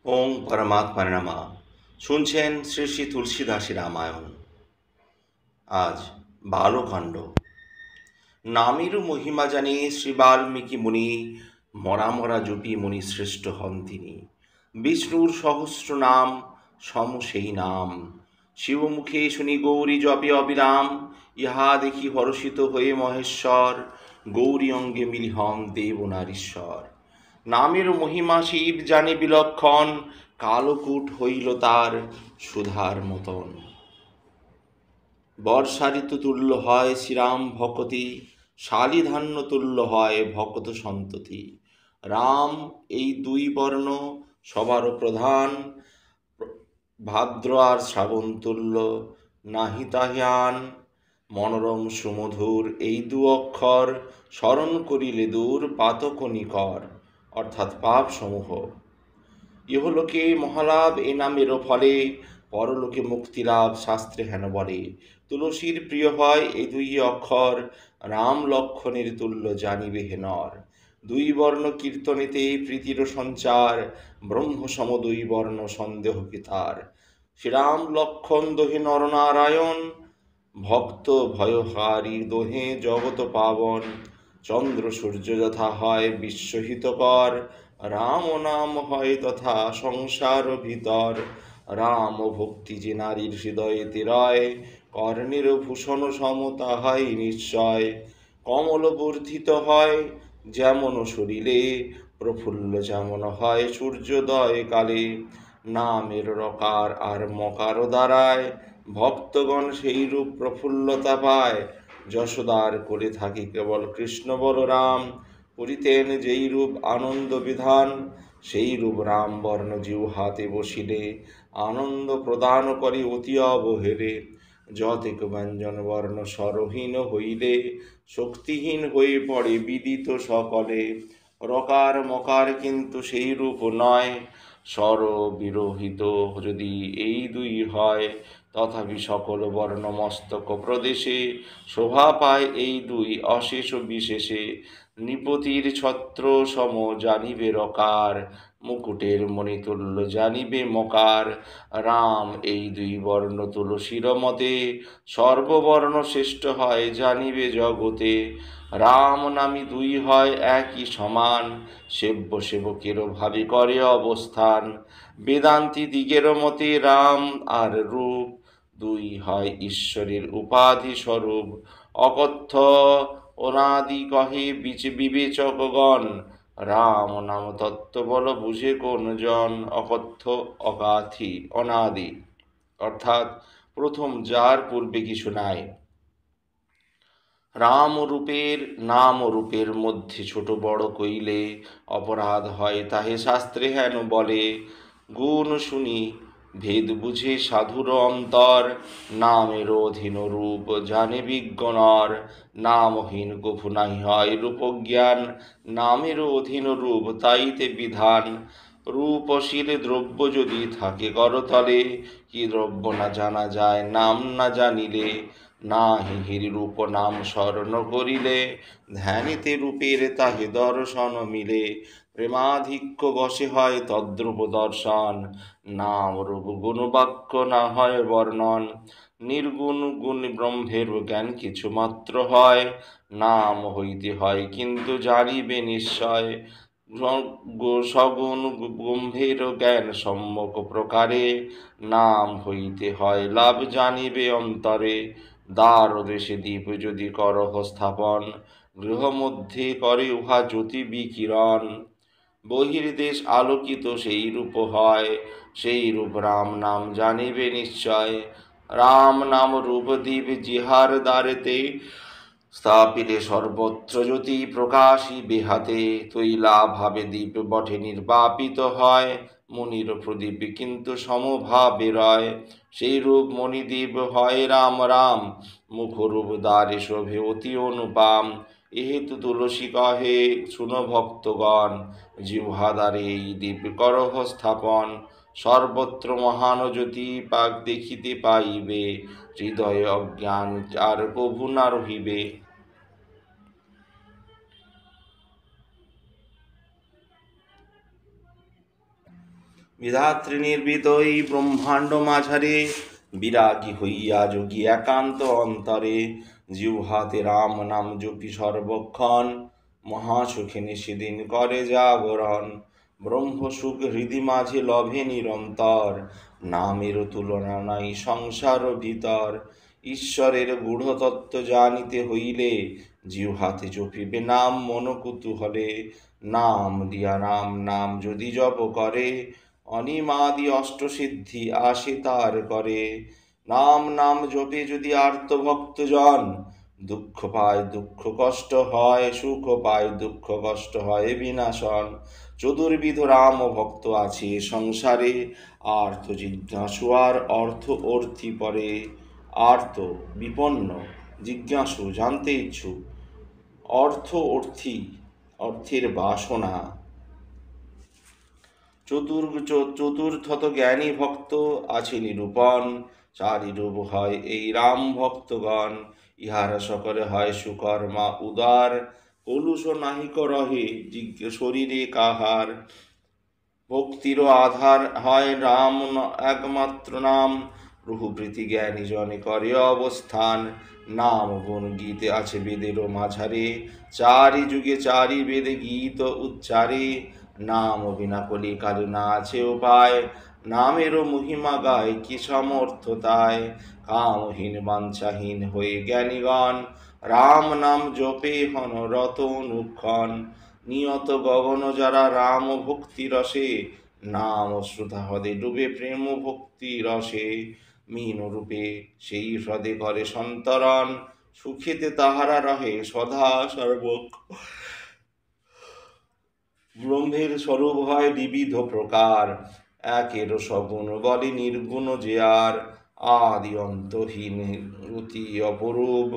ওং পরমাত্মার নামা। শুনছেন শ্রী শ্রী তুলসীদাসী রামায়ণ। আজ বালকাণ্ড। নামেরও মহিমা জানে শ্রী বাল্মীকি মুনি, মরা মরা জপি মুনি শ্রেষ্ঠ হন তিনি। বিষ্ণুর সহস্র নাম সম সেই নাম, শিবমুখে শুনি গৌরী জপে অবিরাম। ইহা দেখি হর্ষিত হয়ে মহেশ্বর, গৌরী অঙ্গে মিলি হন দেব নারীশ্বর। নামের মহিমা শিব জানে বিলক্ষণ, কালকূট হইল তার সুধার মতন। বর্ষা ঋতু তুল্য হয় শ্রীরাম ভকতি, শালিধান্য তুল্য হয় ভকত সন্ততি। রাম এই দুই বর্ণ সবার প্রধান, ভাদ্র আর শ্রাবণ তুল্য নাহি তাহিয়ান। মনোরম সুমধুর এই দু অক্ষর, স্মরণ করিলে দূর পাতক নিকর, অর্থাৎ পাপ সমূহ। ইহলোকে মহালাভ এ নামেরও ফলে, পরলোকে মুক্তিলাভ শাস্ত্রে হেন বলে। তুলসীর প্রিয় হয় এই দুই অক্ষর, রাম লক্ষণের তুল্য জানিবে হে নর। দুই বর্ণ কীর্তনেতে প্রীতির সঞ্চার, ব্রহ্ম সম দুই বর্ণ সন্দেহ কি তার। শ্রীরাম লক্ষণ দোহে নরনারায়ণ, ভক্ত ভয়হারী দোহে জগত পাবন। চন্দ্র সূর্য যথা হয় বিশ্বহিতকর, রাম নাম হয় তথা সংসার ভিতর। রাম ভক্তি যে নারীর হৃদয়েতে রয়, কর্ণের ভূষণ সম তাহাই নিশ্চয়। কমল বর্ধিত হয় যেমন শরীরে, প্রফুল্ল যেমন হয় সূর্যোদয় কালে। নামের রকার আর মকার দ্বারায়, ভক্তগণ সেই রূপ প্রফুল্লতা পায়। যশোদার কোলে থাকি কেবল কৃষ্ণ বলরাম, করিতেন যেই রূপ আনন্দ বিধান। সেই রূপ রাম বর্ণ জিহ্বাতে বসিলে, আনন্দ প্রদান করে অতি অবহেলে। যতেক ব্যঞ্জন বর্ণ স্বরহীন হইলে, শক্তিহীন হয়ে পড়ে বিদিত সকলে। রকার মকার কিন্তু সেই রূপ নয়, স্বর বিরহিত যদি এই দুই হয়। তথাপি সকল বর্ণ মস্তক প্রদেশে, শোভা পায় এই দুই অশেষ বিশেষে। নৃপতির ছত্র সম জানিবে রকার, মুকুটের মণিতুল্য জানিবে মকার। রাম এই দুই বর্ণ তুলসীর মতে, সর্ববর্ণ শ্রেষ্ঠ হয় জানিবে জগতে। রাম নামী দুই হয় একই সমান, সেব্য সেবকের ভাবে করে অবস্থান। বেদান্তি দিগের মতে রাম আর রূপ, দুই হয় ঈশ্বরের উপাধি স্বরূপ। অকথ্য অনাদি কহে বিবেচকগণ, রাম নাম তত্ত্ব বল বুঝে কোন জন। অকথ্য অগাথি অনাদি, অর্থাৎ প্রথম যার পূর্বে কিছু নাই। রাম রূপের নাম রূপের মধ্যে ছোট বড় কইলে, অপরাধ হয় তাহে শাস্ত্রে হেন বলে। গুণ শুনি ভেদ বুঝে সাধুর অন্তর, নামের অধীন রূপ জানে বিজ্ঞ নর। নামহীন কভু নাহি হয় রূপজ্ঞান, নামের অধীন রূপ তাইতে বিধান। রূপশীল দ্রব্য যদি থাকে করতলে, কি দ্রব্য না জানা যায় নাম না জানিলে। নাহি রূপ নাম স্মরণ করিলে, ধ্যানিতে রূপের তাহে দর্শন মিলে। প্রেমাধিক্য বশে হয় তদ্রূপ দর্শন, নাম রূপ গুণ বাক্য না হয় বর্ণন। নির্গুণ গুণ ব্রহ্মের জ্ঞান কিছু মাত্র হয়, নাম হইতে হয় কিন্তু জানিবে নিশ্চয়। সগুণ গম্ভীর জ্ঞান সম্যক প্রকারে, নাম হইতে হয় লাভ জানিবে অন্তরে। দ্বার দেশে দ্বীপ যদি করহ স্থাপন, গৃহ মধ্যে করে উহা জ্যোতি বিকিরণ। বহির্দেশ আলোকিত সেই রূপ হয়, সেই রূপ রাম নাম জানিবে নিশ্চয়। রাম নাম রূপ দ্বীপ জিহার দ্বারেতে, স্থাপিলে সর্বত্র জ্যোতি প্রকাশিবে হাতে। তৈলা ভাবে দ্বীপ বটে নির্বাপিত হয়, মনির প্রদীপ কিন্তু সমভাবে রয়। সেই রূপ মণিদ্বীপ হয় রাম রাম, মুখরূপ দ্বারে শোভে অতি অনুপাম। এহেতু তুলসী কহে শুনো ভক্তগণ, জিহ্বাদ্বারে এই দ্বীপ করহ স্থাপন। সর্বত্র মহান জ্যোতি পাক দেখিতে পাইবে, হৃদয়ে অজ্ঞান আর কভু না রহিবে। বিধাত্রী নির্বিত এই ব্রহ্মাণ্ড মাঝারে, বিরাগী হইয়া যোগী একান্ত অন্তরে, জিহ্বাতে রাম নাম জপি সর্বক্ষণ, মহাসুখিনী সেদিন করে জাগরণ। ব্রহ্মসুখ হৃদি মাঝে লভে নিরন্তর, নামের তুলনা নাই সংসার ভিতর। ঈশ্বরের গূঢ়তত্ত্ব জানিতে হইলে, জিহ্বাতে জপিবে নাম মন কুতূহলে। নাম দিয়া নাম নাম যদি জপ করে, অনিমাদি অষ্টসিদ্ধি আসে তার করে। নাম নাম জপে যদি আর্ত ভক্তজন, দুঃখ পায় দুঃখ কষ্ট হয়, সুখ পায় দুঃখ কষ্ট হয় বিনাশন। চতুর্বিধ রাম ভক্ত আছে সংসারে, আর্থ জিজ্ঞাসু আর অর্থ অর্থী পরে। আর্ত বিপন্ন, জিজ্ঞাসু জানতে ইচ্ছুক, অর্থ অর্থী অর্থের বাসনা। চতুর্থত জ্ঞানী ভক্ত আছে নিরূপণ, চারি রূপ হয় এই রাম ভক্তগণ। ইহারা সকলে হয় সুকর্মা উদার, কলুষ নাহিক রহে শরীরে কাহার। ভক্তিরও আধার হয় রাম একমাত্র নাম, প্রভৃতি জ্ঞানী জনে করে অবস্থান। নাম গুণ গীতে আছে বেদেরও মাঝারে, চারি যুগে চারি বেদে গীত উচ্চারে। নাম বিনা কলিকালে না আছে উপায়, নামেরও মহিমা গায় কি সমর্থ তাই। কামহীন বাঞ্ছাহীন হয়ে জ্ঞানীগণ, রাম নাম জপে হন রত অনুক্ষণ। নিয়ত গগন যারা রাম ভক্তি রসে, নাম শ্রুতা হ্রদে ডুবে প্রেম ভক্তি রসে। মীন রূপে সেই হ্রদে করে সন্তরণ, সুখেতে তাহারা রহে সদা সর্বক্ষণ। ব্রহ্মের স্বরূপ হয় বিবিধ প্রকার, একের সগুণ বলে নির্গুণ যে আর। আদি অন্তহীন অতি অপরূপ,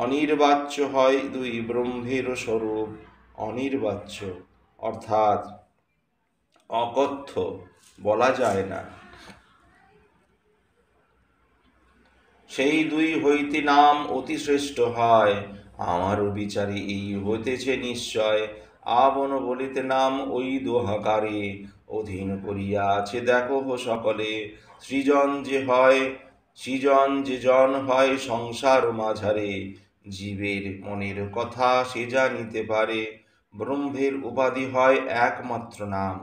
অনির্বাচ্য হয় দুই ব্রহ্মের স্বরূপ। অনির্বাচ্য অর্থাৎ অকথ্য, বলা যায় না। সেই দুই হইতে নাম অতি শ্রেষ্ঠ হয়, আমারও বিচারে এই হইতেছে নিশ্চয়। আবন বলিতে নাম ওই দোহাকারে, অধীন করিয়া আছে দেখো সকলে। সৃজন যে জন হয় সংসার মাঝারে, জীবের মনের কথা সে জানিতে পারে। ব্রহ্মের উপাধি হয় একমাত্র নাম,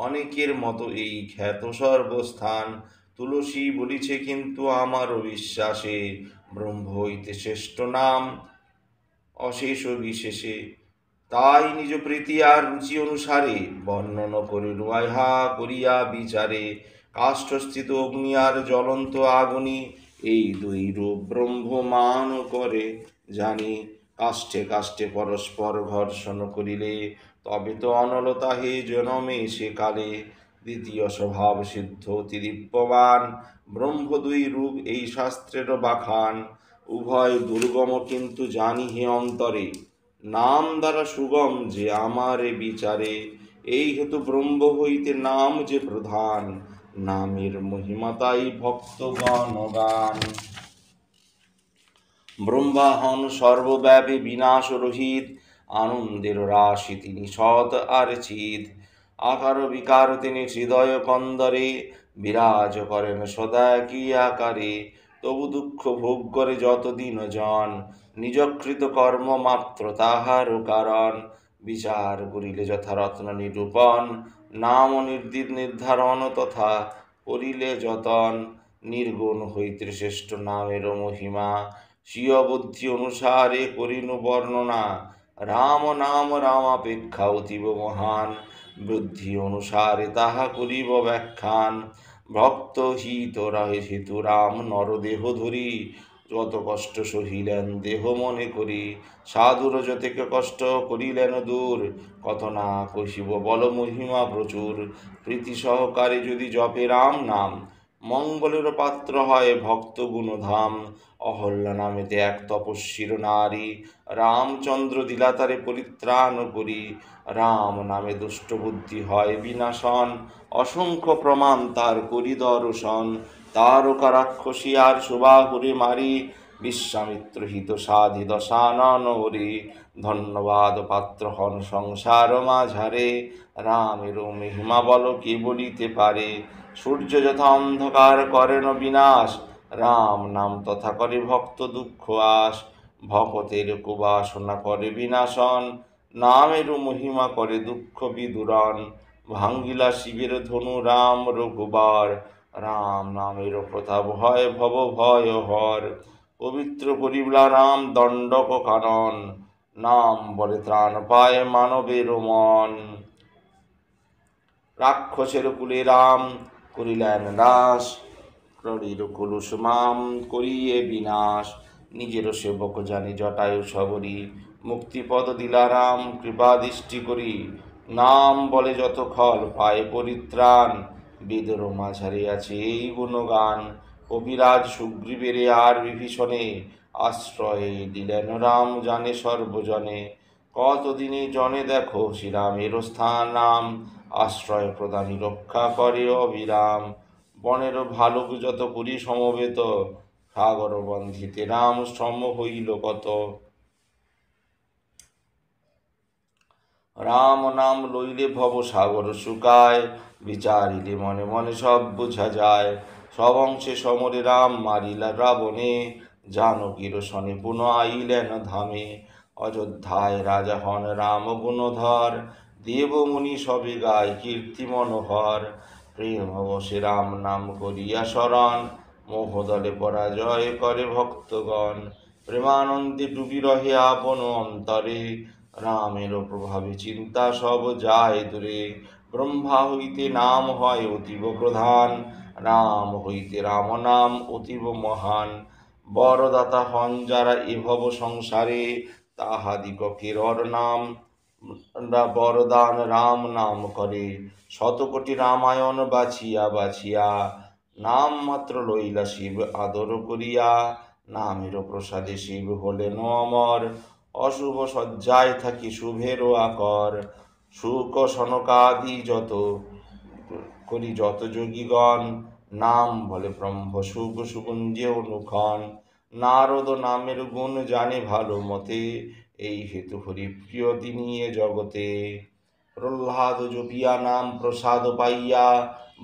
অনেকের মতো এই খ্যাত সর্বস্থান। তুলসী বলিছে কিন্তু আমারও বিশ্বাসে, ব্রহ্ম হইতে শ্রেষ্ঠ নাম অশেষ বিশেষে। তাই নিজ প্রীতি আর রুচি অনুসারে, বর্ণন করে রুয়াহা করিয়া বিচারে। কাষ্ঠস্থিত অগ্নি আর জ্বলন্ত আগুনি, এই দুই রূপ ব্রহ্ম মান করে জানি। কাষ্ঠে কাষ্ঠে পরস্পর ঘর্ষণ করিলে, তবে তো অনলতা হে জনমে সে কালে। দ্বিতীয় স্বভাব সিদ্ধ অতি দিব্যমান, ব্রহ্ম দুই রূপ এই শাস্ত্রের বাখান। উভয় দুর্গম কিন্তু জানি হে অন্তরে, নাম দ্বারা সুগম যে আমার বিচারে। এই হেতু ব্রহ্ম হইতে নাম যে প্রধান, নামের মহিমা তাই ভক্তগণ গান। ব্রহ্মাহন সর্বব্যাপী বিনাশ রহিত, আনন্দের রাশি তিনি সৎ আর চিৎ। আকার বিকার তিনি হৃদয় কন্দরে, বিরাজ করেন সদা কি আকারে। তবু দুঃখ ভোগ করে যতদিন জন, নিজকৃত কর্ম মাত্র তাহারও কারণ। বিচার করিলে যথারত্ন নিরূপণ, নাম নির্ধারণ তথা করিলে যতন। নির্গুণ হইতে শ্রেষ্ঠ নামেরও মহিমা, স্বীয় বুদ্ধি অনুসারে করিনু বর্ণনা। রাম নাম রামাপেক্ষা অতীব মহান, বুদ্ধি অনুসারে তাহা করিব ব্যাখ্যান। ভক্ত হিত রাহে হেতু রাম নরদেহ ধরি, যত কষ্ট সহিলেন দেহ মনে করি। সাধুর যতেকে কষ্ট করিলেন দূর, কত না কহিব বল মহিমা প্রচুর। প্রীতি সহকারে যদি জপে রাম নাম, মঙ্গলের পাত্র হয় ভক্ত গুণধাম। অহল্যা নামেতে এক তপস্বীর নারী, রামচন্দ্র দিলা তারে পরিত্রাণ করি। রাম নামে দুষ্ট বুদ্ধি হয় বিনাশন, অসংখ্য প্রমাণ তার করি দর্শন। তারকা রাক্ষসী আর সুবাহুরে মারি, বিশ্বামিত্র হিত সাধি দশানন ওরে, ধন্যবাদ পাত্র হন সংসার মাঝারে, রামের মহিমা বল কে বলিতে পারে, সূর্য যথা অন্ধকার করেন বিনাশ, রাম নাম তথা করে ভক্ত দুঃখ আস, ভকতের কুবাসনা করে বিনাশন, নামের মহিমা করে দুঃখ বিদূরণ, ভাঙ্গিলা শিবের ধনু রাম রঘুবার, রাম নামের প্রতাপ হয় ভব ভয় হর, পবিত্র করিবলা রাম দণ্ডক কানন, নাম বলে ত্রাণ পায় মানবের মন। রাক্ষসের কুলে রাম করিলেন নাশ, প্রলীর কুলুষ মাম করিয়ে বিনাশ, নিজের সেবক জানি জটায়ু সবরি, মুক্তিপদ দিলা রাম কৃপা দৃষ্টি করি, নাম বলে যত খল পায় পরিত্রাণ, বেদের মাঝারে আছে এই গুণগান, কবিরাজ সুগ্রীবের আর বিভীষণে, আশ্রয়ে দিলেন রাম জানে সর্বজনে, কতদিনে জনে দেখো শ্রীরামের স্থান নাম, আশ্রয় প্রদানী রক্ষা করে অবিরাম, বনের ভালুক যত পুরী সমবেত, সাগর বন্ধিতে রাম শ্রম হইল কত, রাম নাম লইলে ভব সাগর শুকায়, বিচারিলে মনে মনে সব বুঝা যায়, সব অংশে সমরে রাম মারিলা রাবণে, জানকীর শনে পুনঃ আইলেন ধামে, অযোধ্যায় রাজা হন রাম গুণধর, দেবমুনি সবে গায় কীর্তি মনোহর, প্রেম বসে রাম নাম করিয়া শরণ, মোহদলে পরাজয় করে ভক্তগণ, প্রেমানন্দে ডুবি রহে আপন অন্তরে, রামের প্রভাবে চিন্তা সব যায় দূরে, ব্রহ্মা হইতে নাম হয় অতীব প্রধান, রাম হইতে রাম নাম অতীব মহান, বরদাতা হন যারা এভব সংসারে, তাহাদিগকের নাম বরদান রাম নাম করে, শতকোটি রামায়ণ বাছিয়া বাছিয়া, নাম মাত্র লইলা শিব আদর করিয়া, নামের প্রসাদে শিব হলেন অমর, অশুভ সজ্জায় থাকি শুভেরও আকর, সুখ সনকাদি যত করি যত যোগীগণ, নাম বলে ব্রহ্ম সুখ সুকুঞ্জে অনুক্ষণ, নারদ নামের গুণ জানে ভালো মতে, এই হেতু হরি প্রিয় তিনি এ জগতে, প্রহ্লাদ জপিয়া নাম প্রসাদ পাইয়া,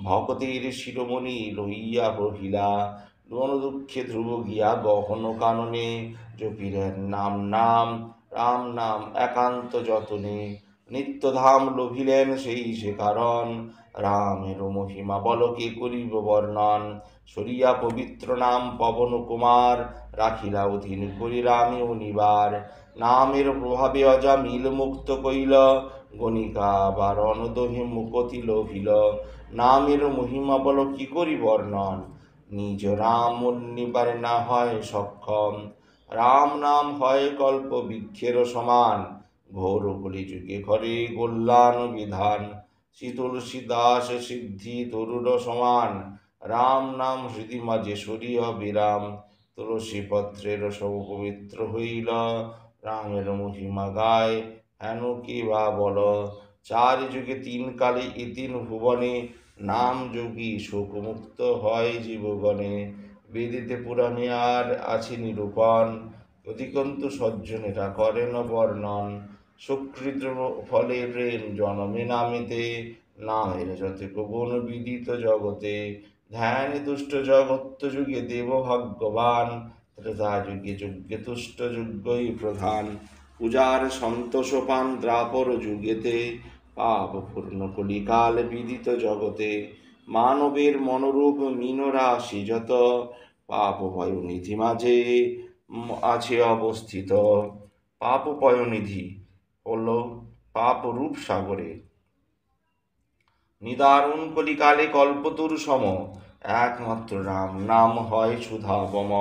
ভকতের শিরোমণি লইয়া রহিলা, মন দুঃখে ধ্রুব গিয়া গহন কাননে, জপিলেন নাম নাম রাম নাম একান্ত যতনে, নিত্যধাম লভিলেন সেই সে কারণ, রামের মহিমা বলকে করিব বর্ণন, সরিয়া পবিত্র নাম পবন কুমার, রাখিলা অধীন করি রামে অনিবার, নামের প্রভাবে অজামিল মুক্ত কইল, গণিকা বারণ দোহে মুকতি লোভিল, নামের মহিমা বল কি করি বর্ণন, নিজ রাম নিবার না হয় সক্ষম, রাম নাম হয় কল্প বৃক্ষের সমান, ঘোর কলিযুগে ঘরে কল্যাণ বিধান, শ্রী তুলসী দাস সিদ্ধি তরুর সমান, রাম নাম হৃদি মাঝে সরিয় বিরাম, তুলসী পত্রের সব পবিত্র হইল, রামের মহিমা গায় হেন কি বা বল, চার যুগে তিন কালে এ তিন ভুবনে, নাম যোগী শোক মুক্ত হয় জীবগণে, বেদিতে পুরাণে আর আছে নিরূপণ, অধিকন্তু সজ্জনেরা করেন বর্ণন, সুকৃত ফলে প্রেম জনমে নামিতে, নামের যত গুণ বিদিত জগতে, ধ্যান তুষ্ট জগত্ত যুগে দেব ভাগ্যবান, ত্রেতা যুগে যজ্ঞে তুষ্ট যজ্ঞই প্রধান, পূজার সন্তোষ পান দ্রাপর যুগেতে, পাপ পূর্ণ কলিকাল বিদিত জগতে, মানবের মনোরূপ মীন রাশি যত, পাপ পয়নিধি মাঝে আছে অবস্থিত, পাপ পয়নিধি হলো পাপ রূপ সাগরে, নিদারুণ কলিকালে কল্পতরু সম, একমাত্র রাম নাম হয় সুধাবম,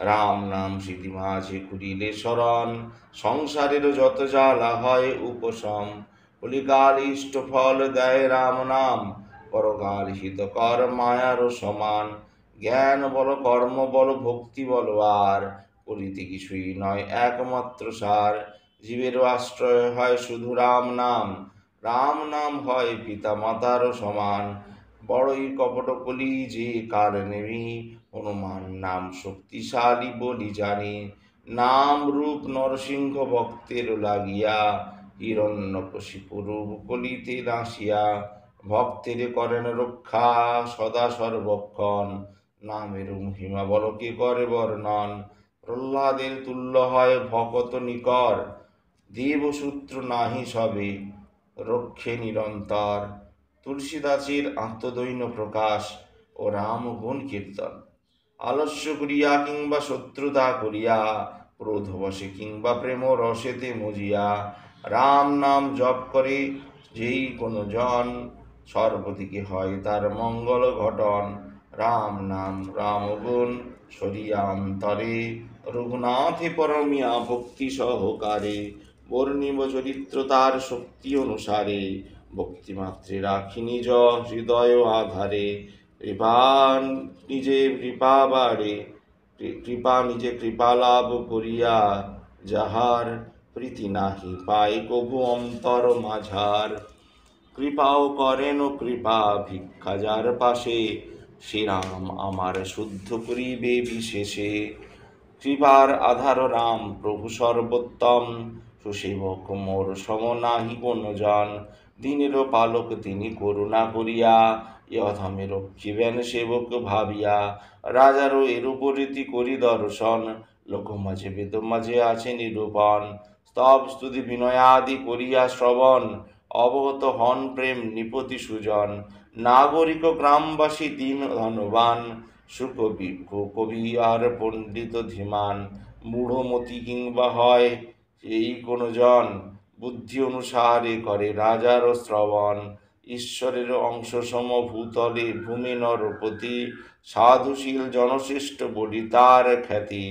রাম নাম স্মৃতি মাঝে করিলে শরণ, সংসারের যত জ্বালা হয় উপশম, কলিকাল ইষ্ট ফল দেয় রাম নাম, পরকাল হিতকর মায়ার সমান, জ্ঞান বল কর্ম বল ভক্তি বল আর, করিতে কিছুই নয় একমাত্র সার, জীবের আশ্রয় হয় শুধু রাম নাম, রাম নাম হয় পিতা মাতার সমান, বড়ই কপট কলি যে কার নেমি, হনুমান নাম শক্তিশালী বলি জানি। নাম রূপ নরসিংহ ভক্তের লাগিয়া, হিরণ্যকশিপু রূপ কলিতে নাসিয়া। ভক্তের করেন রক্ষা সদা সর্বক্ষণ, নামের মহিমা বল কে করে বর্ণন। প্রহ্লাদের তুল্য হয় ভকত নিকর, দেবসূত্র নাহি সবে রক্ষে নিরন্তর। তুলসীদাসের আত্মদৈন্য প্রকাশ ও রাম গুণ কীর্তন। আলস্য করিয়া কিংবা শত্রুতা করিয়া, ক্রোধবশে কিংবা প্রেম রসেতে মজিয়া, রাম নাম জপ করে যেই কোনো জন, সর্বদিকে হয় তার মঙ্গল ঘটন। রাম নাম রাম গুণ সরিয়া অন্তরে, রঘুনাথে পরমিয়া ভক্তি সহকারে। বর্ণিব চরিত্র তার শক্তি অনুসারে, ভক্তিমাত্রে রাখি নিজ হৃদয় আধারে। কৃপা নিজে কৃপা বাড়ে, কৃপা নিজে কৃপা লাভ করিয়া, যাহার প্রীতি নাহি পায় কভু অন্তর মাঝার। কৃপাও করেন কৃপা ভিক্ষা যার পাশে, শ্রীরাম আমার শুদ্ধ করিবে বিশেষে। কৃপার আধার রাম প্রভু সর্বোত্তম, সুসেবক মোর সম নাহি কোন জন। দিনেরও পালক তিনি করুণা করিয়া, ইহধামে রক্ষিবেন সেবক ভাবিয়া। রাজারও এরূপ রীতি করি দর্শন, লোক মাঝে বেদ মাঝে আছে নিরূপণ। স্তব স্তুতি বিনয়াদি করিয়া শ্রবণ, অবগত হন প্রেম নিপতি সুজন। নাগরিক গ্রামবাসী দিন ধনবান, সুকবি কবি আর পণ্ডিত ধীমান। মূঢ়মতি কিংবা হয় এই কোন জন, বুদ্ধি অনুসারে করে রাজার শ্রবণ। ঈশ্বরের অংশ সম ভূতলে ভূমি নরপতি, সাধুশীল জনশ্রেষ্ঠ বলি তার খ্যাতি।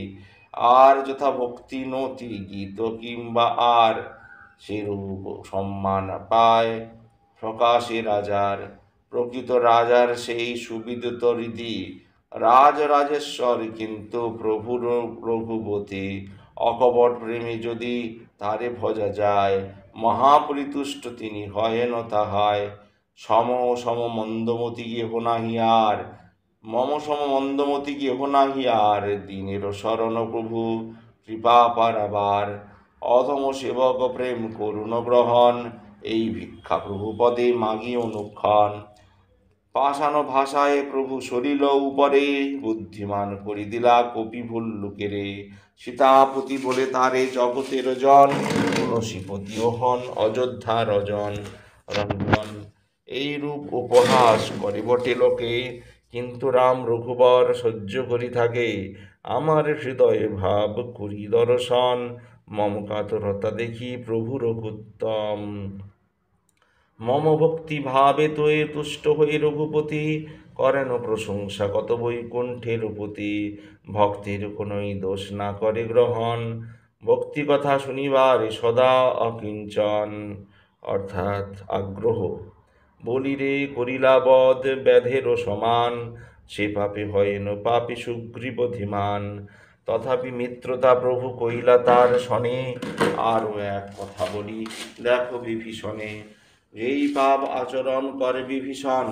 আর যথা ভক্তি নতি গীত কিংবা আর, সেরূপ সম্মান পায় প্রকাশে রাজার। প্রকৃত রাজার সেই সুবিদিত রীতি, রাজরাজেশ্বর কিন্তু প্রভুর রঘুপতি। অকপট প্রেমী যদি তারে ভজা যায়, মহাপরিতুষ্ট তিনি হয়েন তাহায়। সম সম মন্দমতি কেহ নাহি আর, মম সম মন্দমতি কেহ নাহি আর। দিনের শরণ প্রভু কৃপা পারাবার, অধম সেবক প্রেম করুণ গ্রহণ। এই ভিক্ষা প্রভু পদে মাগি অনুক্ষণ। পাষাণ ভাষায় প্রভু সরিল উপরে, বুদ্ধিমান করি দিলা কপি ভল্লুকেরে। সীতাপতি বলে তারে জগতের জন, তুলসীপতিও হন অযোধ্যা রজন। রঞ্জন এই রূপ উপহাস করে বটে লোকে, কিন্তু রাম রঘুবর সহ্য করি থাকে। আমার হৃদয়ে ভাব করি দর্শন, মম কাতরতা দেখি প্রভু রঘুত্তম। মম ভক্তি ভাবে তোয়ে তুষ্ট হয়ে রঘুপতি, করেন প্রশংসা কত বৈকুণ্ঠের পতি। ভক্তের কোনোই দোষ না করে গ্রহণ, ভক্তি কথা শুনিবার সদা অকিঞ্চন, অর্থাৎ আগ্রহ। বলিরে করিলা বধ ব্যাধেরও সমান, সে পাপে হয়েন পাপী সুগ্রীব ধীমান। তথাপি মিত্রতা প্রভু কইলা তার শনে, আরও এক কথা বলি দেখো বিভীষণে। যেই পাপ আচরণ করে বিভীষণ,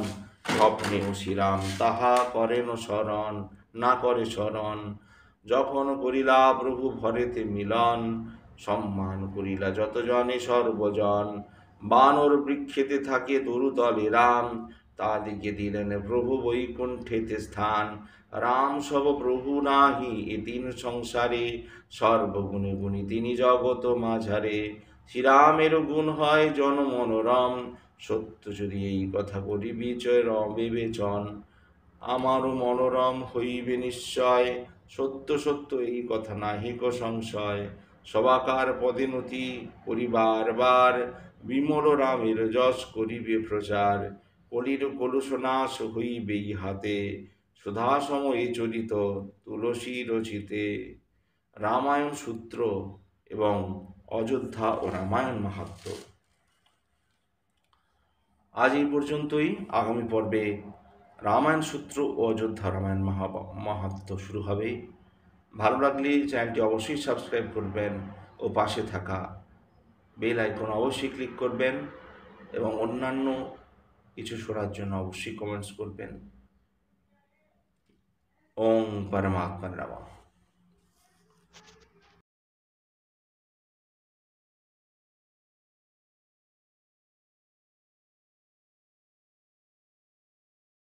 স্বপ্নেও শ্রীরাম তাহা করেন স্মরণ, না করে স্মরণ। যখন করিলা প্রভু ভরেতে মিলন, সম্মান করিলা যত জনে সর্বজন। বানর বৃক্ষেতে থাকে তরুতলে রাম, তাদিকে দিলেন প্রভু বৈকুণ্ঠেতে স্থান। রাম সব প্রভু নাহি এ তিন সংসারে, সর্বগুণে গুণী তিনি জগত মাঝারে। শ্রীরামের গুণ হয় জন মনোরম, সত্য যদি এই কথা করি বিবেচন। আমারও মনোরম হইবে নিশ্চয়, সত্য সত্য এই কথা নাহিক সংশয়। সবাকার পদে নতি করিবার বার, বিমল রামের যশ করিবে প্রচার। কলির কলুষ নাশ হইবে ইহাতে, সুধা সময়ে চরিত তুলসী রচিতে। রামায়ণ সূত্র এবং অযোধ্যা ও রামায়ণ মাহাত্ম্য। আজ এই পর্যন্তই। আগামী পর্বে রামায়ণ সূত্র ও অযোধ্যা রামায়ণ মাহাত্ম্য শুরু হবে। ভালো লাগলে চ্যানেলটি অবশ্যই সাবস্ক্রাইব করবেন ও পাশে থাকা বেল আইকন অবশ্যই ক্লিক করবেন, এবং অন্যান্য কিছু শোনার জন্য অবশ্যই কমেন্টস করবেন। ওম পরমাত্মা নমঃ।